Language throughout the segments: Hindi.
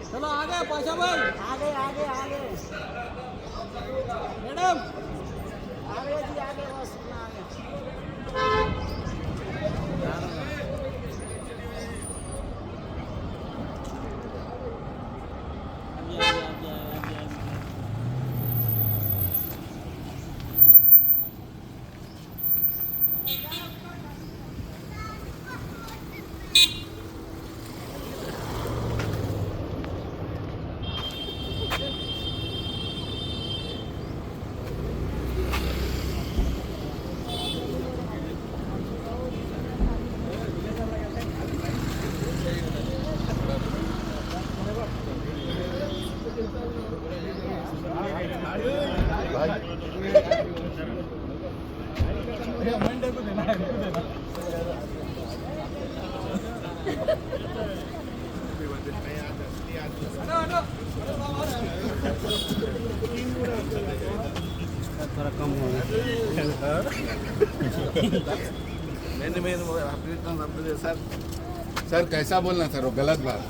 चलो आगे पाशा भाई, आगे आगे आगे मैडम आगे जी आगे, बस इतना आगे। थोड़ा कम हो गया। सर कैसा बोलना सर, वो गलत बात।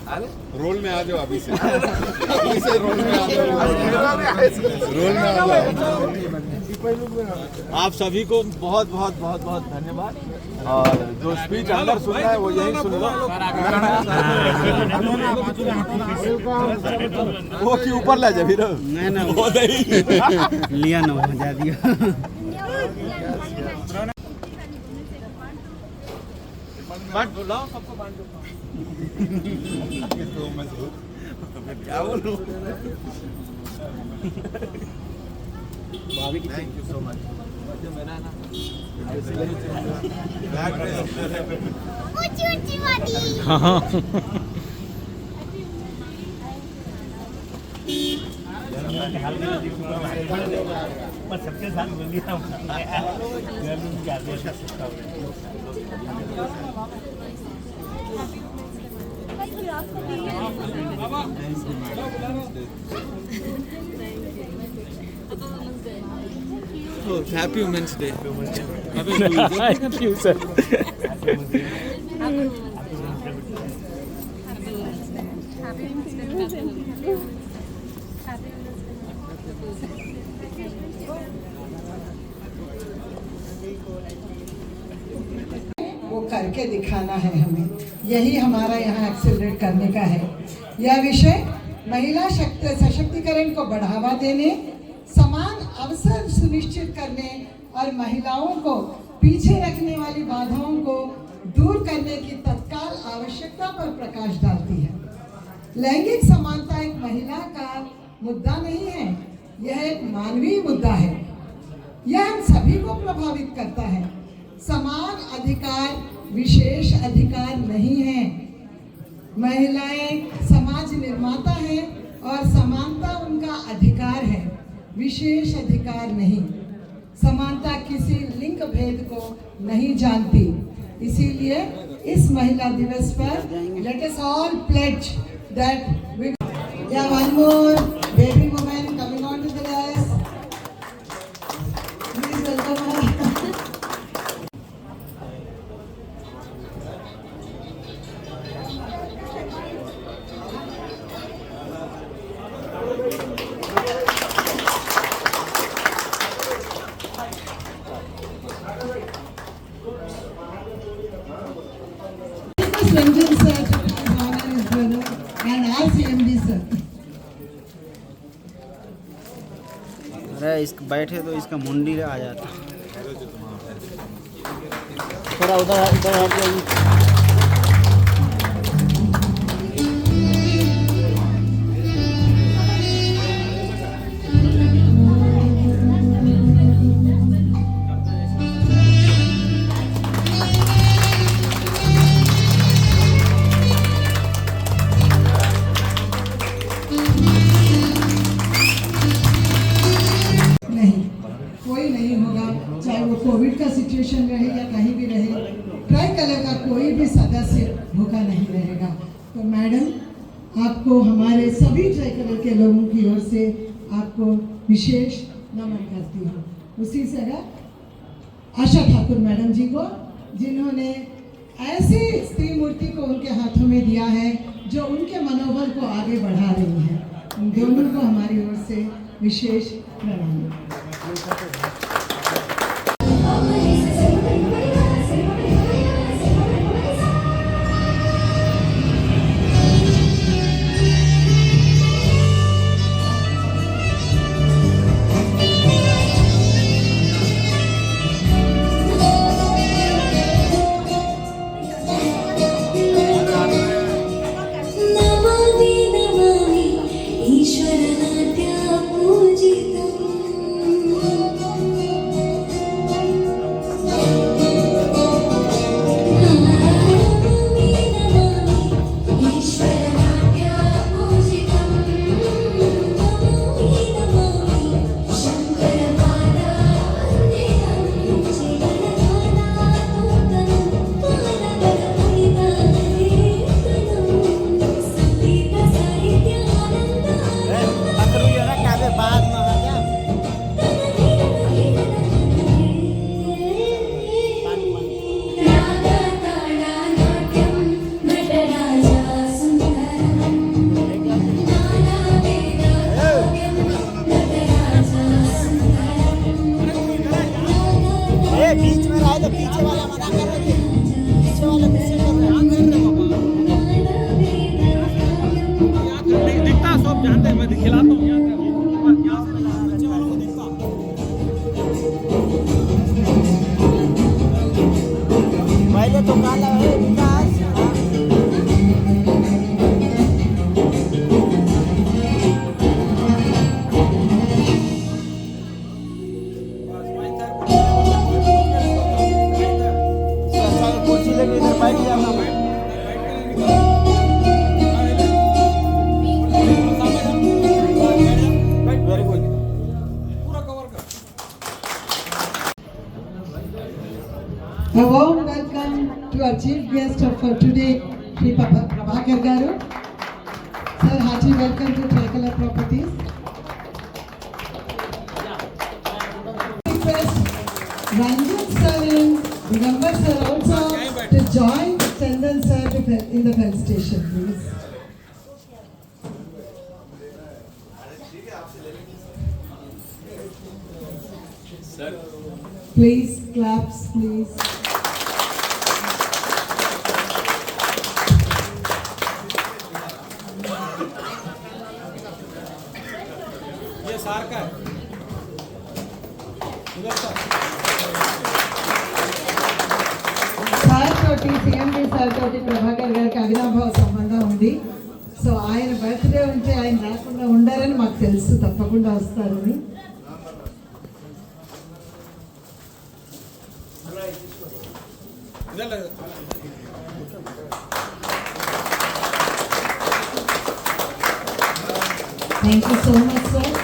रोल में आ जाओ अभी से, अभी से रोल में आ जाओ, रोल में आ जाओ। आप सभी को बहुत बहुत बहुत बहुत धन्यवाद। और जो स्पीच अंदर सुनना है वो यही सुन लो। वो के ऊपर ले जा भी रहो। नहीं ना वो नहीं लिया ना मजा दिया। बांट दो, लाओ सबको बांट दो। क्या बोलूं? Thank you so much. हाँ सबके साथ happy women's day. Thank you sir. वो करके दिखाना है हमें, यही हमारा यहाँ एक्सेलरेट करने का है। यह विषय महिला सशक्तिकरण को बढ़ावा देने, समान अवसर सुनिश्चित करने और महिलाओं को पीछे रखने वाली बाधाओं को दूर करने की तत्काल आवश्यकता पर प्रकाश डालती है। लैंगिक समानता एक महिला का मुद्दा नहीं है, यह एक मानवीय मुद्दा है। यह हम सभी को प्रभावित करता है। समान अधिकार विशेष अधिकार नहीं है। महिलाएं समाज निर्माता है और समानता उनका अधिकार है, विशेष अधिकार नहीं। समानता किसी लिंग भेद को नहीं जानती। इसीलिए इस महिला दिवस पर let us all pledge that we one more baby women coming on to the desk. Please welcome her. Ranjan sir, his honor, his brother, and our CMD sir. अरे इस बैठे तो इसका मुंडी आ जाता। थोड़ा उधर उधर हट जाइए। चाहे वो कोविड का सिचुएशन रहे या कहीं भी रहे, ट्राई कलर का कोई भी सदस्य भूखा नहीं रहेगा। तो मैडम आपको हमारे सभी ट्राई कलर के लोगों की ओर से आपको विशेष नमन करती हूँ। उसी तरह आशा ठाकुर मैडम जी को, जिन्होंने ऐसी स्त्री मूर्ति को उनके हाथों में दिया है को आगे बढ़ा रही हैं। उन दोनों को हमारी ओर से विशेष प्रणाम। नमामि नमामि ईश्वरनाट्या पूजितम्। नमामि नमामि ईश्वरनाट्या पूजितम्। नमामि नमामि शङ्करपादान्वितं श्रीगणनाथातुतं पकड़ू ये ना क्या बाद में आ गया नाट्यं नटराजा सुन्दरम्। नानावेदाव्यं नटराजा सुन्दरम्। ए बीच में रहा तो पीछे वाला मना कर रहे थे पीछे वाला पीछे कर रहे दिखता सब जानते हैं, मैं खिलाता हूँ यहाँ से पीछे वालों को देखता पहले तो काला है विकास कुर्सी लेके इधर बैठ जाना very good A warm welcome to our chief guest of today, Shri Prabhakar Garu. Sir, hearty welcome to Tricolor Properties. Request Ranjit sir and Digambar sir also to join Chandan sir in the fence station, please. Please, claps, please. ये सार का है उधर సార్ తోటి సిఎండి సార్ తోటి ప్రభాకర్ గారికి అవినాభావ సంబంధం ఉంది. సో ఆయన బర్త్డే ఉంటే ఆయన రాకుండా ఉండారని మాకు తెలుసు, తప్పకుండా వస్తారని. इधर लगा thank you so much sir.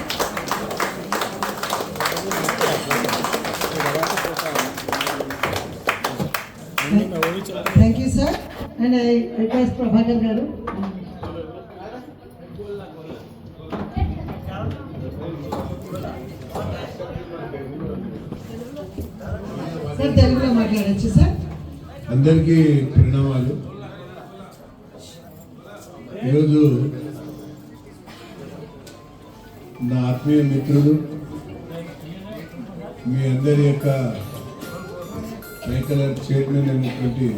Thank you sir. And I request Prabhakar గారు. సార్ తెలుగులో మాట్లాడచ్చు సార్. అందరికీ ప్రణామాలు. ఈరోజు నా ఆత్మీయ మిత్రుడు మీ అందరి యొక్క ట్రైకలర్ చైర్మన్ అయినటువంటి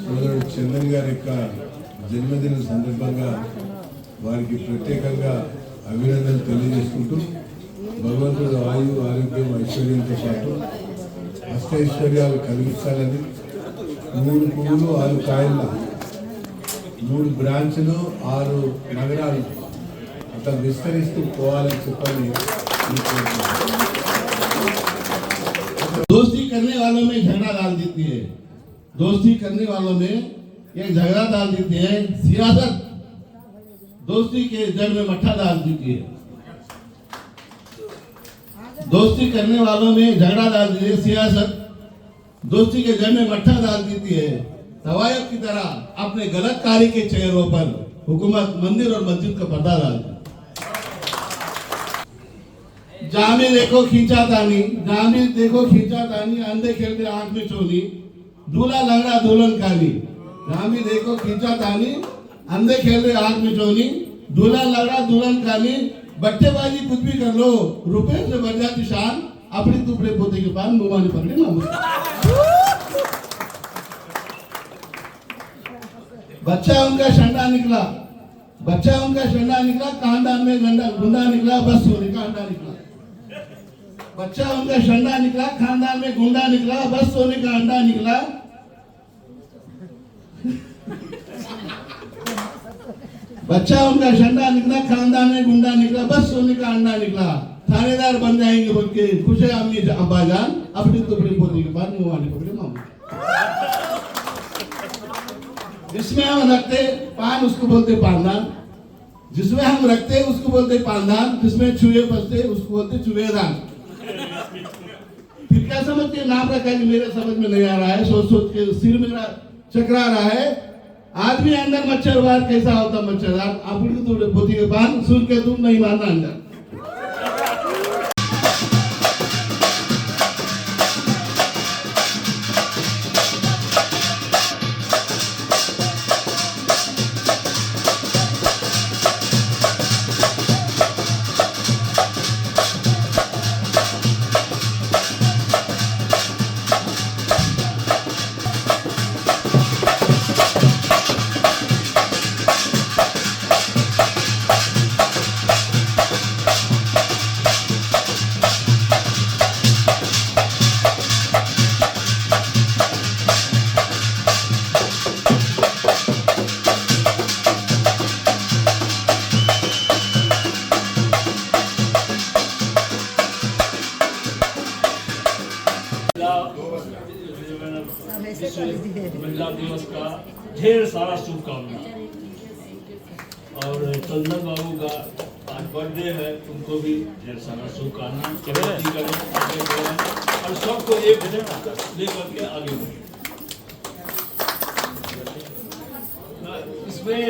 సోదరుడు చందన్ గారి యొక్క జన్మదిన సందర్భంగా వారికి ప్రత్యేకంగా అభినందనలు తెలియజేసుకుంటూ భగవంతుడు ఆయు ఆరోగ్యం ఐశ్వర్యంతో పాటు అష్టైశ్వర్యాలు కలిగించాలని 3 పువ్వులు 6 కాయల 3 బ్రాంచ్లు 6 నగరాలు అట్లా విస్తరిస్తూ పోవాలని చెప్పని दोस्ती करने वालों में झगड़ा डाल देती है, दोस्ती करने वालों में ये झगड़ा डाल देती है, सियासत दोस्ती के जड़ में मट्ठा डाल देती है। दोस्ती करने वालों में झगड़ा डाल देती है, सियासत दोस्ती के जड़ में मट्ठा डाल देती है। तवायब की तरह अपने गलत कार्य के चेहरों पर हुकूमत मंदिर और मस्जिद का पर्दा डाल दी। जहाँ में देखो खींचा तानी, जहाँ में देखो खींचा तानी, अंधे खेलते आंख में चोली, दूल्हा लंगड़ा दुल्हन काली। जहाँ में देखो खींचा तानी, अंधे खेल रहे आग में चोनी, दुल्हन लड़ा दुल्हन खानी, बट्टेबाजी कुछ भी कर लो, रुपए से बढ़ जाती शान, अपनी टुकड़े पोते के पान मुंह पकड़े मामू। बच्चा उनका शंडा निकला, बच्चा उनका शंडा निकला, कांडा में गंडा गुंडा निकला, बस सोने का अंडा निकला। बच्चा उनका शंडा निकला, खानदान में गुंडा निकला, बस सोने का अंडा निकला। बच्चा उनका शंडा निकला, खानदान में गुंडा निकला, बस सोने का अंडा निकला। थानेदार बन जाएंगे बोल के खुश है अम्मी अब्बा जान, अपनी टुकड़ी पोते के बाद मुंह वाले पकड़े मामू। जिसमें हम रखते पान उसको बोलते पानदान, जिसमें हम रखते उसको बोलते पानदान, जिसमें चूहे फंसते उसको बोलते चूहेदान। फिर क्या समझते नाम रखा कि मेरे समझ में नहीं आ रहा है, सोच सोच के सिर मेरा चकरा रहा है। आदमी अंदर मच्छरवार कैसा होता मच्छरदार, अपनी तो पोती के पान सुन के तुम नहीं मानना अंदर। महिला दिवस का ढेर सारा शुभकामना। और चंदन बाबू का आज बर्थडे है, उनको भी ढेर सारा शुभकामना। और सबको एक लेकर के आगे बढ़े। इसमें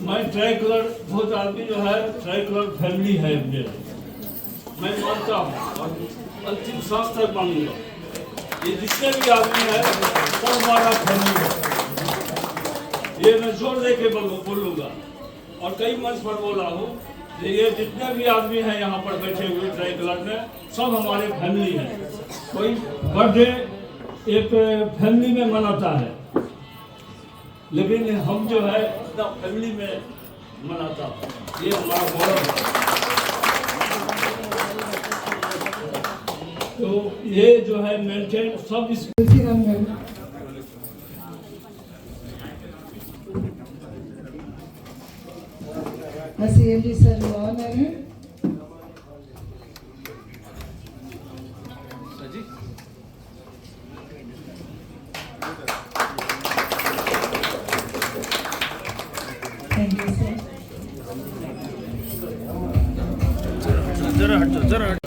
मैं ट्राइकलर बहुत आदमी जो है ट्राइकलर फैमिली है मेरा, मैं मानता हूँ और अंतिम सांस तक मानूंगा। ये जितने भी आदमी है सब हमारा फैमिली है, ये मैं जोर दे के बोलूँगा और कई मंच पर बोला हूँ कि ये जितने भी आदमी हैं यहाँ पर बैठे हुए ट्राइकलर में सब हमारे फैमिली हैं। कोई बर्थडे एक फैमिली में मनाता है, लेकिन हम जो है इतना फैमिली में मनाता है, ये हमारा गौरव है। तो ये जो है मेंटेन सब इस CMD सर ऑनर है। Thank you sir. जरा हट जाओ, जरा हट।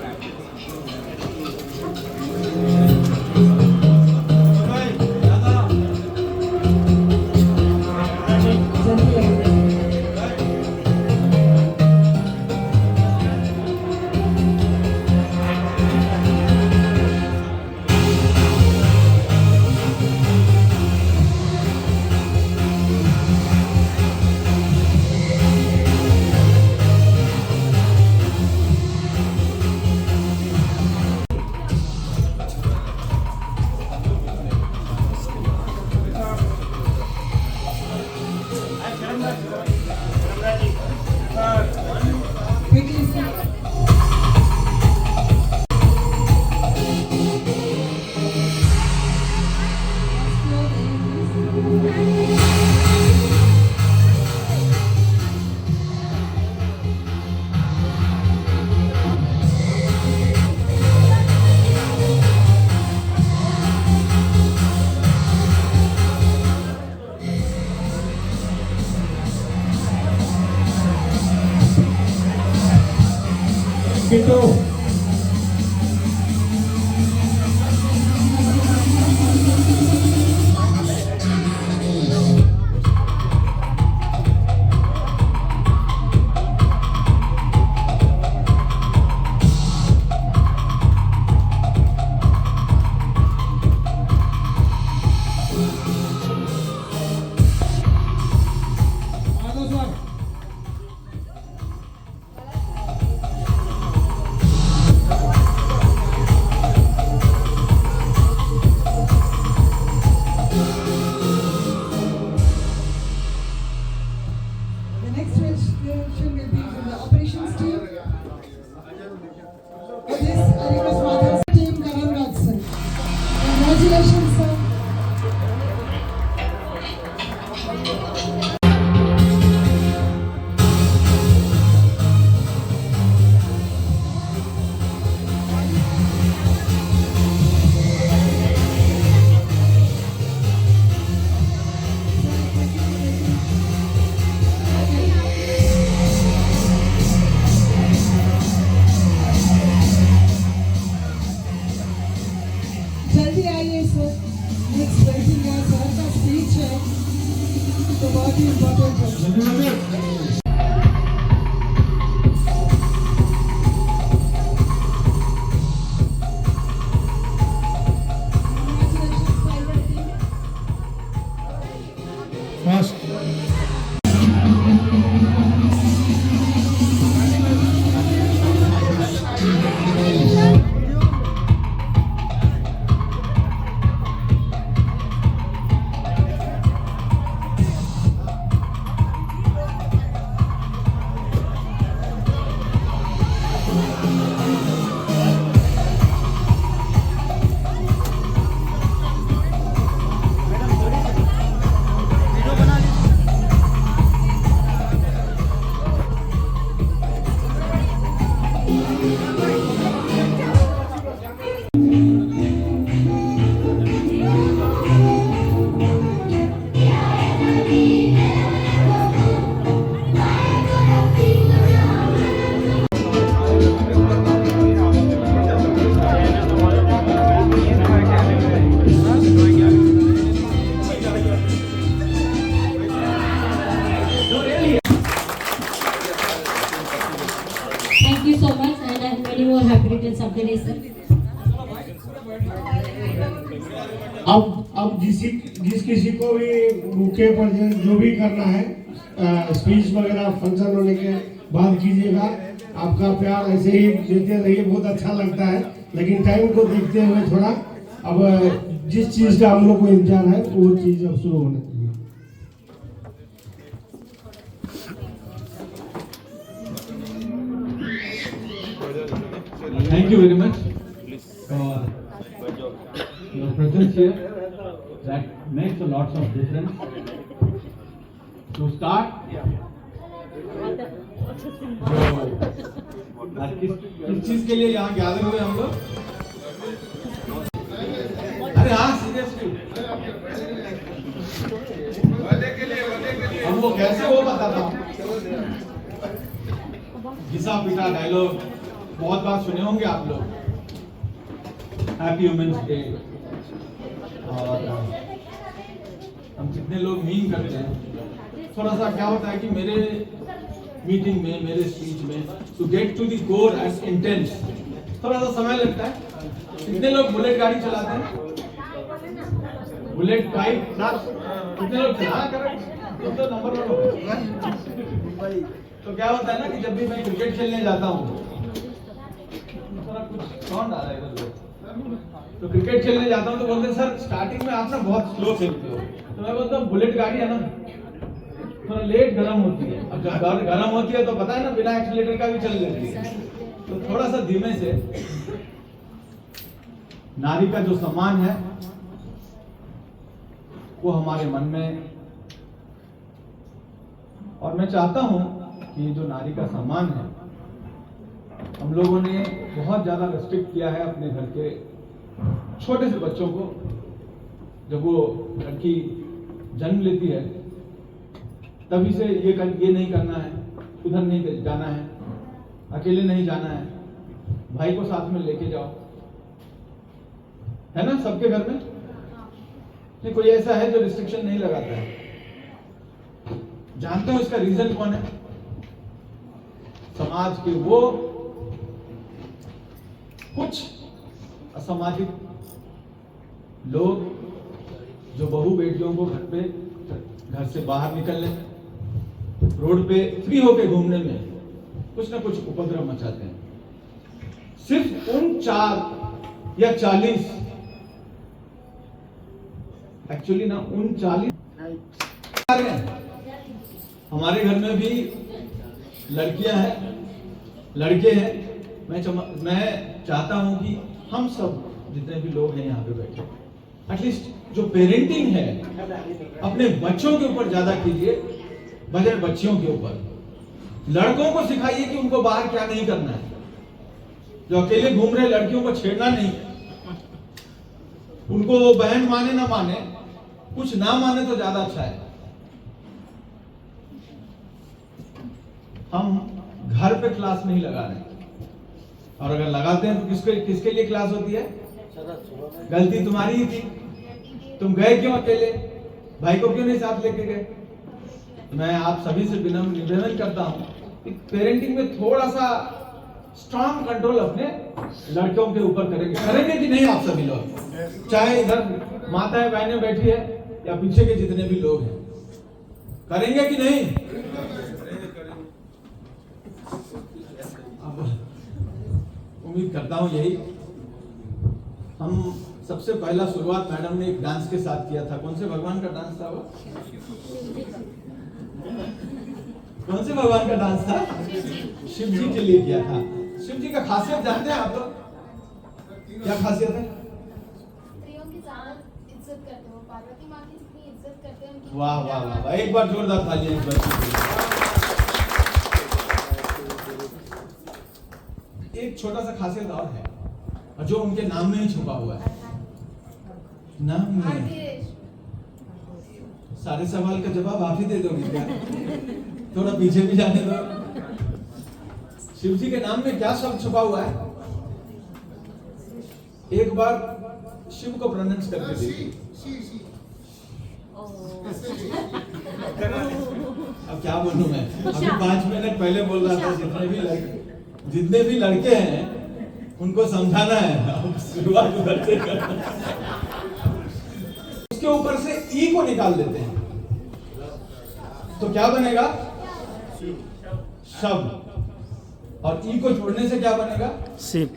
तो बहुत ही इम्पोर्टेंट है। Thank you so much, and I'm very more happy to tell something is अब जिस किसी को भी मौके पर जो भी करना है स्पीच वगैरह फंक्शन होने के बाद कीजिएगा। आपका प्यार ऐसे ही देते रहिए, बहुत अच्छा लगता है। लेकिन टाइम को देखते हुए थोड़ा अब जिस चीज़ का हम लोग को इंतजार है वो चीज़ अब शुरू होने चाहिए। Thank you very much for your presence here. That makes a lot of difference. To start, किस चीज के लिए यहाँ गैदर हुए हम लोग? अरे हाँ, सीरियसली हम वो कैसे वो बताता हूँ। घिसा पिटा डायलॉग बहुत बार सुने होंगे आप लोग। हैप्पी वुमेन्स डे, और हम कितने लोग मीन करते हैं। थोड़ा सा क्या होता है कि मेरे मीटिंग में, मेरे स्पीच में to get to the core and intense थोड़ा सा समय लगता है। कितने लोग बुलेट गाड़ी चलाते हैं? बुलेट बाइक कितने लोग चला कर तो नंबर 1 हो। तो क्या होता है ना कि जब भी मैं क्रिकेट खेलने जाता हूँ, थोड़ा कुछ साउंड आ रहा है इधर, तो क्रिकेट खेलने जाता हूँ तो बोलते हैं सर स्टार्टिंग में आप ना बहुत स्लो खेलते हो। तो मैं बोलता हूँ बुलेट गाड़ी है ना, थोड़ा लेट गर्म होती है। अब जब गर्म होती है तो पता है ना, बिना एक्सीलेटर का भी चल लेती है। तो थोड़ा सा धीमे से, नारी का जो सम्मान है वो हमारे मन में, और मैं चाहता हूं कि जो नारी का सम्मान है, हम लोगों ने बहुत ज्यादा रेस्ट्रिक्ट किया है अपने घर के छोटे से बच्चों को। जब वो लड़की जन्म लेती है तभी से ये नहीं करना है, उधर नहीं जाना है, अकेले नहीं जाना है, भाई को साथ में लेके जाओ, है ना सबके घर में। नहीं कोई ऐसा है जो रिस्ट्रिक्शन नहीं लगाता है। जानते हो इसका रीजन कौन है? समाज के वो कुछ असामाजिक लोग जो बहू बेटियों को घर से बाहर निकलने, रोड पे फ्री होके घूमने में कुछ ना कुछ उपद्रव मचाते हैं। सिर्फ उन 4 या 40, एक्चुअली ना उन 40 हमारे घर में भी लड़कियां हैं, लड़के हैं। मैं चाहता हूं कि हम सब जितने भी लोग हैं यहाँ पे बैठे, एटलीस्ट जो पेरेंटिंग है अपने बच्चों के ऊपर ज्यादा कीजिए बजाय बच्चियों के ऊपर। लड़कों को सिखाइए कि उनको बाहर क्या नहीं करना है। जो अकेले घूम रहे लड़कियों को छेड़ना नहीं, उनको वो बहन माने ना माने, कुछ ना माने तो ज्यादा अच्छा है। हम घर पे क्लास नहीं लगा रहे, और अगर लगाते हैं तो किसके लिए क्लास होती है? गलती तुम्हारी ही थी, तुम गए क्यों अकेले? भाई को क्यों नहीं साथ लेके गए? मैं आप सभी से विनम्र निवेदन करता हूँ कि पेरेंटिंग में थोड़ा सा स्ट्रांग कंट्रोल अपने लड़कों के ऊपर करेंगे कि नहीं आप सभी लोग, चाहे इधर माताएं बहनें बैठी है या पीछे के जितने भी लोग हैं, करेंगे कि नहीं? अब उम्मीद करता हूँ यही। हम सबसे पहला शुरुआत मैडम ने एक डांस के साथ किया था। कौन से भगवान का डांस था वो? कौन से भगवान का डांस था? शिव जी के लिए किया था। शिव जी का खासियत जानते हैं आप लोग? क्या खासियत है? स्त्रियों की ज्यादा इज्जत करते हैं, वो पार्वती माँ की इतनी इज्जत करते हैं उनकी। वाह वाह वाह वाह, एक बार जोरदार तालियां इस बच्चे के लिए। एक छोटा सा खासियत और है, और जो उनके नाम में ही छुपा हुआ है। नाम में सारे सवाल का जवाब आप ही दे दोगे क्या? थोड़ा पीछे भी जाने दो। शिव जी के नाम में क्या शब्द छुपा हुआ है? एक बार शिव को प्रोनाउंस करके देखिए। अब क्या बोलूं मैं? अभी 5 मिनट पहले बोल रहा था जितने भी लड़के हैं उनको समझाना है। अब शुरुआत उधर से करना। उसके ऊपर से ई को निकाल देते हैं तो क्या बनेगा? शब्द। और ई को छोड़ने से क्या बनेगा? शिव।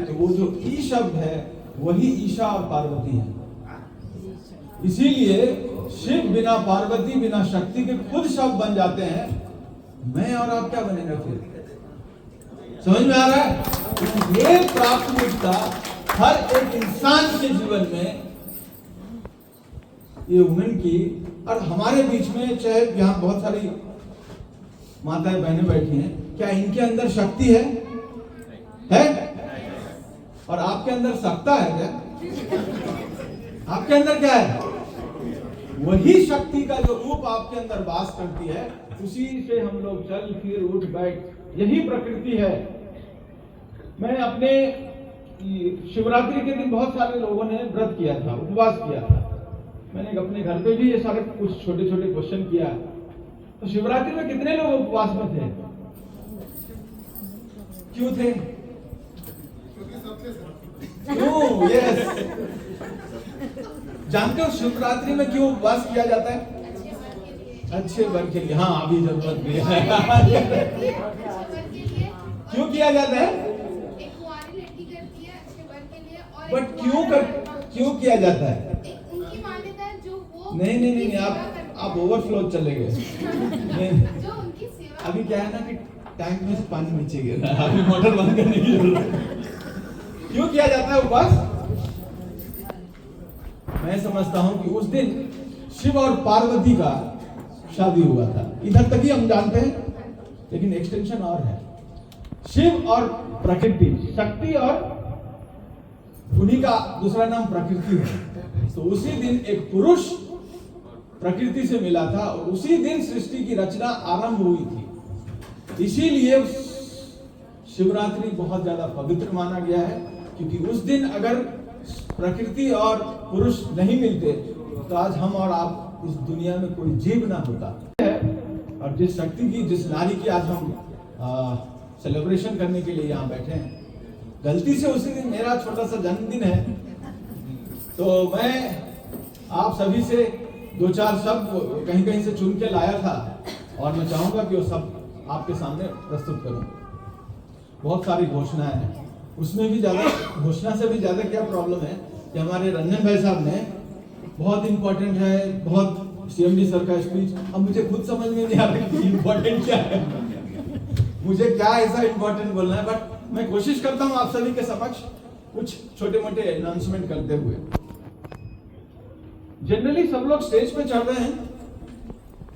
तो वो जो ई शब्द है वही ईशा और पार्वती है। इसीलिए शिव बिना पार्वती बिना शक्ति के खुद शब्द बन जाते हैं। मैं और आप क्या बनेगा फिर? समझ में आ रहा है? ये प्राथमिकता हर एक इंसान के जीवन में, ये वुमेन की, और हमारे बीच में चाहे यहाँ बहुत सारी माताएं बहनें बैठी हैं, क्या इनके अंदर शक्ति है? और आपके अंदर सत्ता है क्या? आपके अंदर क्या है? वही शक्ति का जो रूप आपके अंदर वास करती है, उसी से हम लोग चल फिर उठ बैठ, यही प्रकृति है। मैं अपने शिवरात्रि के दिन बहुत सारे लोगों ने व्रत किया था, उपवास किया था। मैंने अपने घर पे भी ये सारे कुछ छोटे छोटे क्वेश्चन किया। तो शिवरात्रि में कितने लोग उपवास में थे? क्यों थे? क्यों? यस, जानते हो शिवरात्रि में क्यों उपवास किया जाता है? अच्छे वर के लिए। हाँ, अभी जरूरत भी है। क्यों किया जाता है? एक कुंवारी लड़की करती है अच्छे वर के लिए, और बट क्यों किया जाता है? उनकी मान्यता है जो वो नहीं, आप ओवरफ्लो चले गए। जो उनकी सेवा। अभी क्या है ना कि टैंक में से पानी नीचे गिर रहा है, अभी मोटर बंद करने की जरूरत है। क्यों किया जाता है उपवास? मैं समझता हूं कि उस दिन शिव और पार्वती का शादी हुआ था। इधर तक ही हम जानते हैं, लेकिन एक्सटेंशन और है। शिव और प्रकृति, शक्ति, और उन्हीं का दूसरा नाम प्रकृति है। तो उसी दिन एक पुरुष प्रकृति से मिला था और उसी दिन सृष्टि की रचना आरंभ हुई थी। इसीलिए शिवरात्रि बहुत ज्यादा पवित्र माना गया है, क्योंकि उस दिन अगर प्रकृति और पुरुष नहीं मिलते तो आज हम और आप इस दुनिया में कोई जीव ना होता। और जिस शक्ति की, जिस नारी की आज हम सेलिब्रेशन करने के लिए यहाँ बैठे हैं, गलती से उसी दिन मेरा छोटा सा जन्मदिन है, तो मैं आप सभी से 2-4 शब्द कहीं कहीं से चुन के लाया था और मैं चाहूंगा कि वो सब आपके सामने प्रस्तुत करूं। बहुत सारी घोषणाएं हैं, उसमें भी ज्यादा, घोषणा से भी ज्यादा क्या प्रॉब्लम है कि हमारे रंजन भाई साहब ने बहुत इंपॉर्टेंट है, बहुत सीएमडी सर का स्पीच, अब मुझे खुद समझ में नहीं आ रहा कि इंपॉर्टेंट क्या है, मुझे क्या ऐसा इंपॉर्टेंट बोलना है, बट मैं कोशिश करता हूं आप सभी के समक्ष कुछ छोटे मोटे अनाउंसमेंट करते हुए। जनरली सब लोग स्टेज पे चढ़ रहे हैं,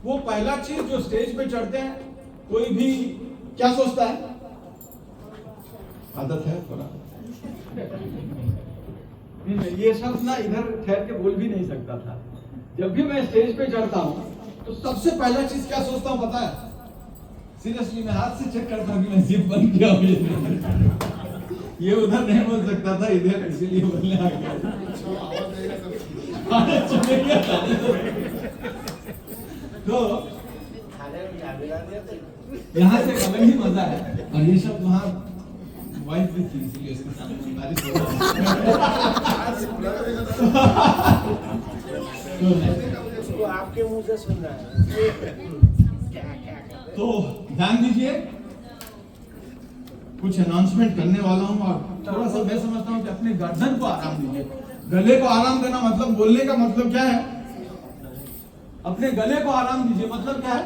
वो पहला चीज जो स्टेज पे चढ़ते हैं, कोई भी क्या सोचता है? आदत है थोड़ा, ये शब्द ना इधर ठहर के बोल भी नहीं सकता था। जब भी मैं स्टेज पे चढ़ता हूँ तो सबसे पहला चीज क्या सोचता हूँ पता है? सीरियसली मैं हाथ से चेक करता हूँ कि मैं जिप बन गया हूँ। ये उधर नहीं बोल सकता था, इधर इसीलिए बोलने आ गया। तो यहाँ से अलग ही मजा है, और ये सब वहाँ वाइफ भी थी इसलिए उसके सामने बारिश हो रहा वो आपके मुंह से सुन रहा है। तो ध्यान दीजिए, कुछ अनाउंसमेंट करने वाला हूँ, और थोड़ा सा मैं समझता हूँ कि अपने गर्दन को आराम दीजिए। गले को आराम देना मतलब, बोलने का मतलब क्या है? अपने गले को आराम दीजिए मतलब क्या है?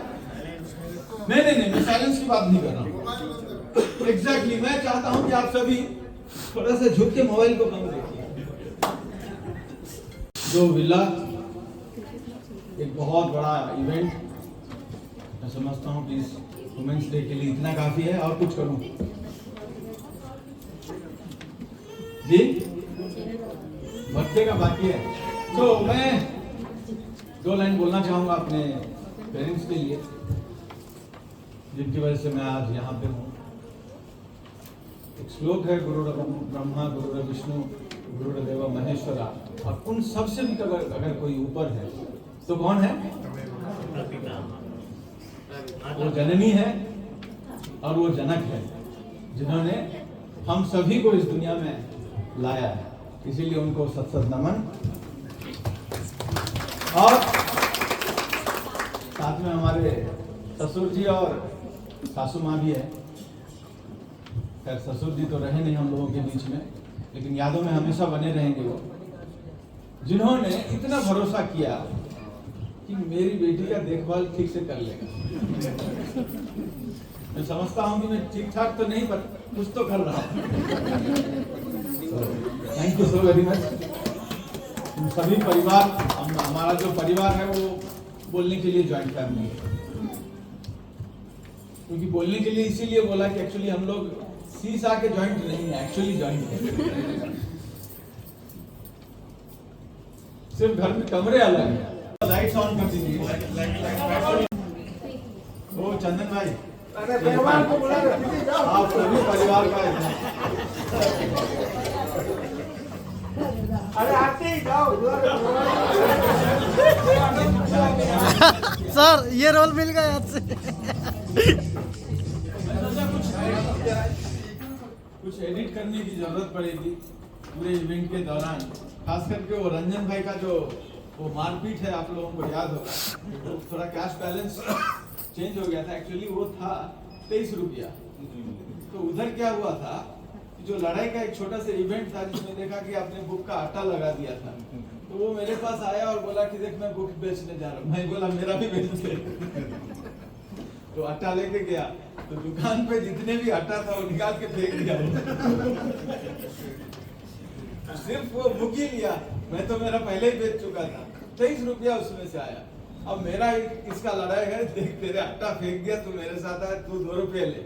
नहीं, मैं साइलेंस की बात नहीं कर रहा हूँ। एग्जैक्टली मैं चाहता हूँ कि आप सभी थोड़ा सा झुक के मोबाइल को कम देखिए। जो विला एक बहुत बड़ा इवेंट, मैं समझता हूँ कि इस वुमेन्स डे के लिए इतना काफी है, और कुछ करूँ जी? बर्थडे का बाकी है, तो मैं 2 लाइन बोलना चाहूंगा अपने पेरेंट्स के लिए, जिनकी वजह से मैं आज यहाँ पे हूँ। एक श्लोक है, गुरुर् ब्रह्मा गुरुर् विष्णु गुरुर्देव महेश्वरा, और उन सबसे भी अगर कोई ऊपर है तो कौन है? वो जननी है और वो जनक है, जिन्होंने हम सभी को इस दुनिया में लाया है, इसीलिए उनको सत सत नमन। और साथ में हमारे ससुर जी और सासू माँ भी है। खैर ससुर जी तो रहे नहीं हम लोगों के बीच में, लेकिन यादों में हमेशा बने रहेंगे वो, जिन्होंने इतना भरोसा किया कि मेरी बेटी का देखभाल ठीक से कर लेगा। मैं समझता हूँ कि मैं ठीक ठाक तो नहीं, पर कुछ तो कर रहा हूँ। Thank you so very much. सभी परिवार, हमारा जो परिवार है वो बोलने के लिए ज्वाइंट फैमिली है, क्योंकि बोलने के लिए इसीलिए बोला कि एक्चुअली हम लोग सीसा के ज्वाइंट नहीं है, एक्चुअली ज्वाइंट है। सिर्फ घर में कमरे अलग हैं। लाइट्स ऑन कर दीजिए। ओ चंदन भाई, आप सभी परिवार का अरे आते ही जाओ। सर ये रोल मिल गया आपसे। कुछ एडिट करने की जरूरत पड़ेगी पूरे इवेंट के दौरान, खास करके वो रंजन भाई का जो वो मारपीट है, आप लोगों को याद होगा, तो थोड़ा कैश बैलेंस चेंज हो गया था। एक्चुअली वो था 23 रुपया। तो उधर क्या हुआ था, जो लड़ाई का एक छोटा सा इवेंट था, जिसमें देखा कि आपने बुक का आटा लगा दिया था, तो वो मेरे पास आया और बोला कि देख मैं बुक बेचने जा रहा हूँ। मैं बोला मेरा भी बेच दे। तो आटा लेके गया, तो दुकान पे जितने भी आटा था वो निकाल के फेंक दिया। सिर्फ वो बुक ही लिया, मैं तो मेरा पहले ही बेच चुका था। 23 रुपया उसमें से आया। अब मेरा इसका लड़ाई है, देख तेरे आटा फेंक दिया, तू मेरे साथ आया, तू 2 रुपये ले।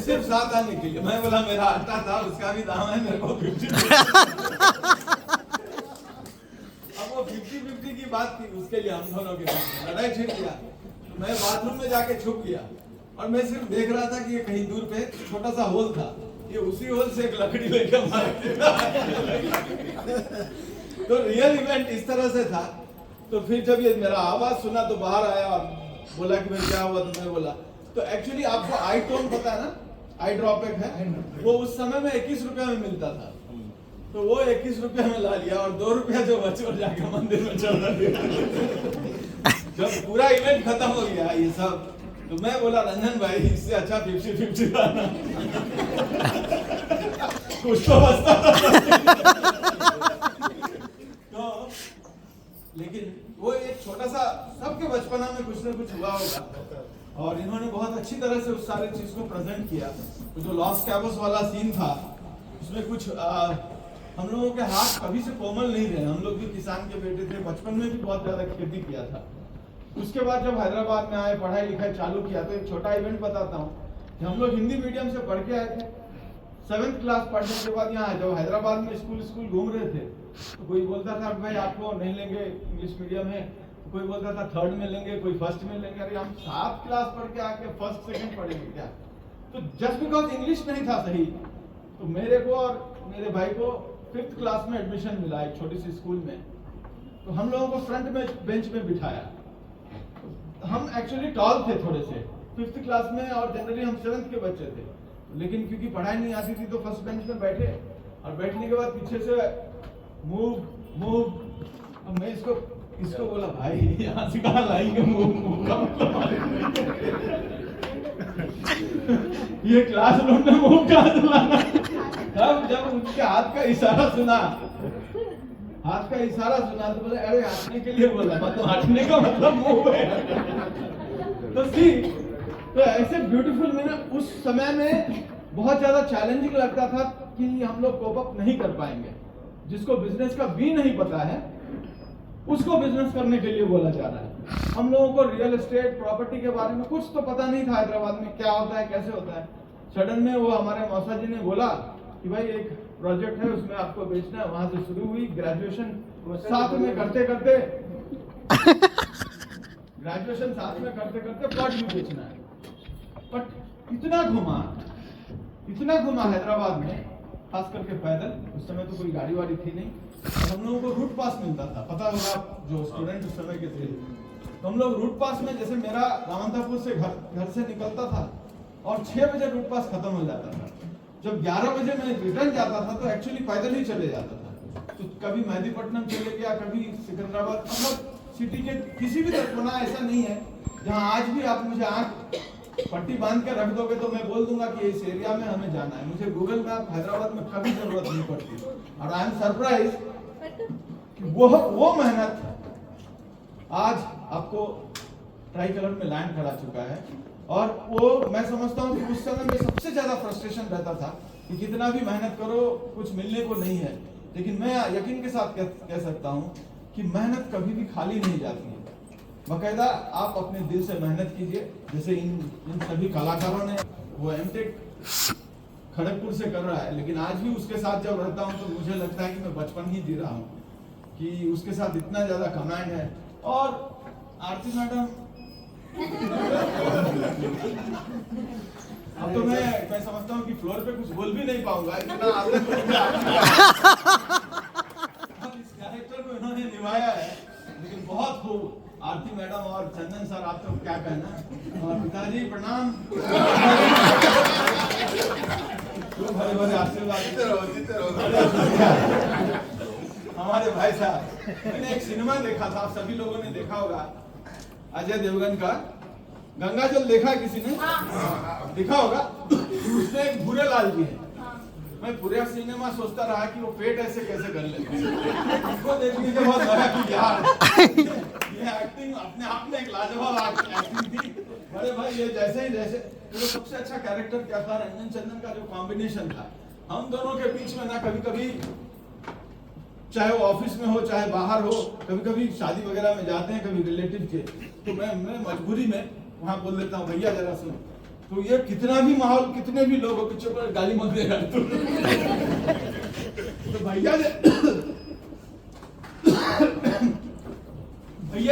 सिर्फ साथ आने के लिए। मैं बोला मेरा आटा था, उसका भी दाम है, मेरे को 50। अब वो 50-50 की बात थी, उसके लिए हम दोनों के बीच लड़ाई छिड़ गया। मैं बाथरूम में जाके छुप गया, और मैं सिर्फ देख रहा था कि ये कहीं दूर पे छोटा सा होल था, ये उसी होल से एक लकड़ी लेकर मार। तो रियल इवेंट इस तरह से था। तो फिर जब ये मेरा आवाज सुना तो बाहर आया और बोला कि भाई क्या हुआ, तो मैं बोला तो एक्चुअली आपको आई टोन पता है ना, आई ड्रॉप एक है, वो उस समय में 21 रुपया में मिलता था। तो वो 21 रुपया में ला लिया, और 2 रुपया जो बचे और जाके मंदिर में चढ़ा दिया। जब पूरा इवेंट खत्म हो गया ये सब, तो मैं बोला रंजन भाई इससे अच्छा 50-50 लाना। कुछ तो बचता था। तो लेकिन वो एक छोटा सा, सबके बचपना में कुछ ना कुछ हुआ होगा, और इन्होंने बहुत अच्छी तरह से उस सारे चीज को प्रेजेंट किया। तो जो लॉस कैबोस वाला सीन था, उसमें कुछ हम लोगों के हाथ कभी से कोमल नहीं रहे। हम लोग भी किसान के बेटे थे, बचपन में भी बहुत ज्यादा खेती किया था। उसके बाद जब हैदराबाद में आए, पढ़ाई लिखाई चालू किया, तो एक छोटा इवेंट बताता हूँ कि हम लोग हिंदी मीडियम से पढ़ के आए थे। 7th क्लास पढ़ने के बाद यहाँ जब हैदराबाद में स्कूल घूम रहे थे, तो कोई बोलता था भाई आपको नहीं लेंगे इंग्लिश मीडियम है, कोई बोलता था 3rd में लेंगे, कोई 1st में लेंगे। अरे हम 7th क्लास पढ़ के आके 1st 2nd पढ़ेंगे क्या? तो जस्ट बिकॉज इंग्लिश नहीं था सही, तो मेरे को और मेरे भाई को 5th क्लास में एडमिशन मिला एक छोटी सी स्कूल में। तो हम लोगों को फ्रंट में बेंच में बिठाया, हम एक्चुअली टॉल थे थोड़े से 5th क्लास में, और जनरली हम 7th के बच्चे थे, लेकिन क्योंकि पढ़ाई नहीं आती थी तो फर्स्ट बेंच में बैठे, और बैठने के बाद पीछे से मूव मूव। अब मैं इसको बोला भाई यहाँ से कहाँ लाएंगे मूव का मतलब ये क्लासरूम में मूव कहाँ से लाना। तब जब उनके हाथ का इशारा सुना तो बोले अरे हटने के लिए बोला, मतलब हटने का मतलब मूव है। तो ऐसे ब्यूटीफुल में ना उस समय में बहुत ज्यादा चैलेंजिंग लगता था कि हम लोग कोप अप नहीं कर पाएंगे। जिसको बिजनेस का भी नहीं पता है उसको बिजनेस करने के लिए बोला जा रहा है। हम लोगों को रियल एस्टेट प्रॉपर्टी के बारे में कुछ तो पता नहीं था, हैदराबाद में क्या होता है कैसे होता है। सडन में वो हमारे मौसा जी ने बोला कि भाई एक प्रोजेक्ट है उसमें आपको बेचना है। वहां से शुरू हुई ग्रेजुएशन साथ में करते करते प्लॉट भी बेचना है। बट इतना घुमा हैदराबाद में, खास करके पैदल। उस समय तो कोई गाड़ी वाड़ी थी नहीं, हम लोगों को रूट पास मिलता था, पता होगा जो स्टूडेंट उस समय के थे। तो हम लोग रूट पास में, जैसे मेरा रामंतापुर से घर से निकलता था और 6 बजे रूट पास खत्म हो जाता था। जब 11 बजे मैं रिटर्न जाता था तो एक्चुअली पैदल ही चले जाता था। तो कभी मेहदीपट्टनम चले गया, कभी सिकंदराबाद, मतलब सिटी के किसी भी तरफ कोना ऐसा नहीं है जहाँ आज भी आप मुझे आंख पट्टी बांध के रख दोगे तो मैं बोल दूंगा कि इस एरिया में हमें जाना है। मुझे गूगल मैप हैदराबाद में कभी जरूरत नहीं पड़ती। और आई एम सरप्राइज कि वो मेहनत आज आपको ट्राई कलर में लैंड करा चुका है। और वो मैं समझता हूँ कि उस समय में सबसे ज्यादा फ्रस्ट्रेशन रहता था कि कितना भी मेहनत करो कुछ मिलने को नहीं है। लेकिन मैं यकीन के साथ कह सकता हूँ कि मेहनत कभी भी खाली नहीं जाती है। बाकायदा आप अपने दिल से मेहनत कीजिए। जैसे इन सभी कलाकारों ने, वो एमटेक खड़गपुर से कर रहा है, लेकिन आज भी उसके साथ जब रहता हूँ तो मुझे लगता है कि मैं बचपन ही जी रहा हूँ, कि उसके साथ इतना ज्यादा कमांड है। और आरती मैडम अब तो मैं समझता हूँ कि फ्लोर पे कुछ बोल भी नहीं पाऊंगा, इतना इस कैरेक्टर को इन्होंने निभाया है। लेकिन बहुत खूब आरती मैडम और चंदन सर, आप तो क्या कहना। और पिताजी प्रणाम, भरे भरे आशीर्वाद हमारे भाई साहब। मैंने एक सिनेमा देखा था, आप सभी लोगों ने देखा होगा, अजय देवगन का गंगाजल। देखा है किसी ने? देखा होगा। उसमें एक भूरे लाल जी है। मैं पूरे सिनेमा सोचता रहा कि वो पेट ऐसे कैसे कर लेते हैं। उसको देखने के बाद लगा कि यार ये एक्टिंग अपने आप में एक लाजवाब एक्टिंग थी। अरे भाई ये जैसे वो सबसे अच्छा कैरेक्टर क्या था, रंजन चंदन का जो कॉम्बिनेशन था हम दोनों के बीच में ना, कभी कभी चाहे वो ऑफिस में हो चाहे बाहर हो, कभी कभी शादी वगैरह में जाते हैं कभी रिलेटिव के, तो मैं मजबूरी में वहां बोल देता हूँ भैया जरा सुनो। तो ये कितना भी माहौल, कितने भी लोग हो, पीछे पर गाली मत देगा तो भैया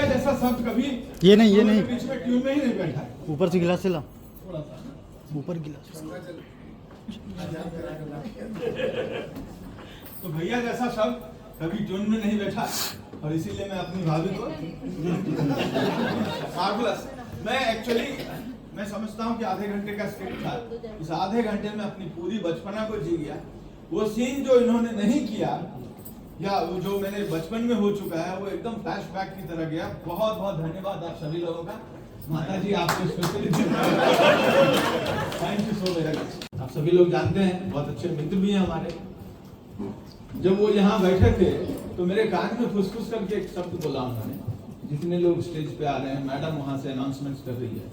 जैसा शब्द कभी ये नहीं बीच में ट्यून में ही नहीं बैठा। ऊपर से गिलास ला, थोड़ा सा ऊपर गिलास। तो भैया जैसा शब्द कभी ट्यून में नहीं बैठा, और इसीलिए मैं अपनी भाभी को मार्वलस। मैं समझता हूँ कि आधे घंटे का स्क्रिप्ट था, इस आधे घंटे में अपनी पूरी बचपना को जी गया। वो सीन जो इन्होंने नहीं किया या वो जो मेरे बचपन में हो चुका है वो एकदम फ्लैशबैक की तरह गया। बहुत बहुत धन्यवाद आप सभी लोगों का। माता जी आपको specially thank you so very much. आप सभी लोग जानते हैं, बहुत अच्छे मित्र भी हैं हमारे। जब वो यहाँ बैठे थे तो मेरे कान में फुसफुस करके एक शब्द बोला उन्होंने, जितने लोग स्टेज पे आ रहे हैं, मैडम वहां से अनाउंसमेंट कर रही है।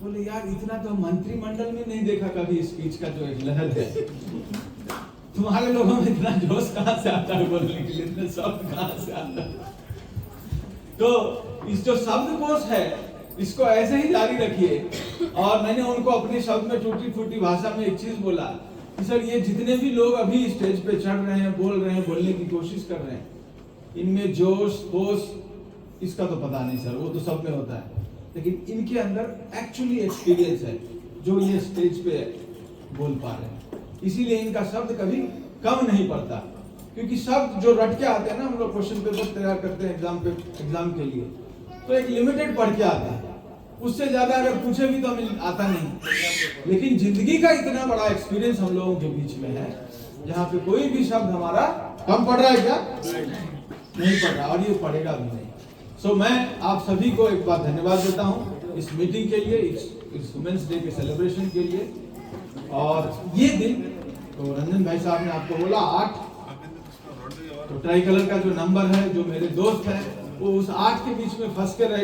बोले यार इतना तो मंत्रिमंडल में नहीं देखा कभी स्पीच का जो एक लहर है। तुम्हारे लोगों में इतना जोश कहाँ से आता है बोलने के लिए, इतने शब्द कहाँ से आता है। तो इस जो शब्दकोश है इसको ऐसे ही जारी रखिए। और मैंने उनको अपने शब्द में टूटी फूटी भाषा में एक चीज बोला कि सर ये जितने भी लोग अभी स्टेज पे चढ़ रहे हैं, बोल रहे हैं, बोलने की कोशिश कर रहे हैं, इनमें जोश होश इसका तो पता नहीं सर, वो तो सब में होता है, लेकिन इनके अंदर एक्चुअली एक्सपीरियंस है जो ये स्टेज पे बोल पा रहे हैं। इसीलिए इनका शब्द कभी कम नहीं पड़ता, क्योंकि शब्द जो रट के आते हैं ना, हम लोग क्वेश्चन पेपर तैयार करते हैं एग्जाम के लिए, तो एक लिमिटेड पढ़ के आता है। उससे ज्यादा अगर पूछे भी तो हमें आता नहीं। लेकिन जिंदगी का इतना बड़ा एक्सपीरियंस हम लोगों के बीच में है, जहाँ पे कोई भी शब्द हमारा कम पड़ रहा है क्या? नहीं पड़ रहा, और ये पड़ेगा भी नहीं। सो मैं आप सभी को एक बार धन्यवाद देता हूँ इस मीटिंग के लिए, इस वुमेन्स डे के सेलिब्रेशन के लिए। और ये दिन तो रंजन भाई साहब ने आपको बोला 8, तो ट्राई कलर का जो नंबर है, जो मेरे दोस्त हैं वो उस 8 के बीच में फंस के रह